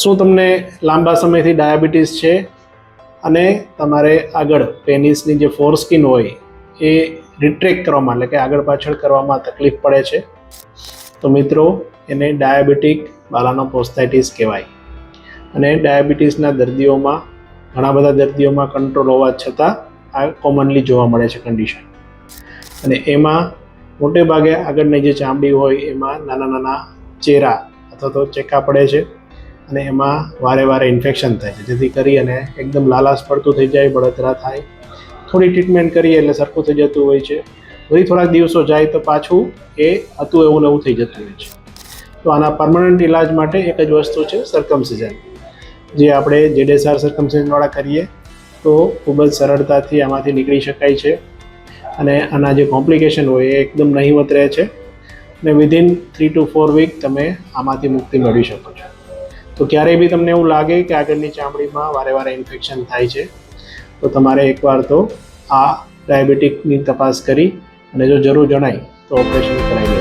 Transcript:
શું તમને લાંબા સમયથી ડાયાબિટીસ છે અને તમારે આગળ પેનિસની જે ફોરસ્કિન હોય એ રિટ્રેક્ટ કરવામાં એટલે કે આગળ પાછળ કરવામાં તકલીફ પડે છે? તો મિત્રો, એને ડાયાબિટીક બાલાનોપ્રોસ્ટાઇટિસ કહેવાય. અને ડાયાબિટીસના દર્દીઓમાં ઘણા બધા દર્દીઓમાં કંટ્રોલ હોવા છતાં આ કોમનલી જોવા મળે છે કન્ડિશન. અને એમાં મોટે ભાગે આગળની જે ચામડી હોય એમાં નાના નાના ચેરા અથવા તો ચેકા પડે છે અને એમાં વારે વારે ઇન્ફેક્શન થાય છે, જેથી કરી અને એકદમ લાલાશ પડતું થઈ જાય, બળતરા થાય. થોડી ટ્રીટમેન્ટ કરીએ એટલે સરખું થઈ જતું હોય છે. વળી થોડાક દિવસો જાય તો પાછું એ હતું એવું ને એવું થઈ જતું હોય છે. તો આના પરમનન્ટ ઇલાજ માટે એક જ વસ્તુ છે, સર્કમસિઝન. જે આપણે જેડેસઆર સર્કમસિઝનવાળા કરીએ તો ખૂબ જ સરળતાથી આમાંથી નીકળી શકાય છે. અને આના જે કોમ્પ્લિકેશન હોય એ એકદમ નહીવત રહે છે. અને વિધિન 3 to 4 વીક તમે આમાંથી મુક્તિ મેળવી શકો છો. તો ક્યારેય બી તમને એવું લાગે કે આગળની ચામડીમાં વારે વારે ઇન્ફેક્શન થાય છે, તો તમારે એકવાર તો આ ડાયાબિટીકની તપાસ કરી અને જો જરૂર જણાય તો ઓપરેશન કરાવી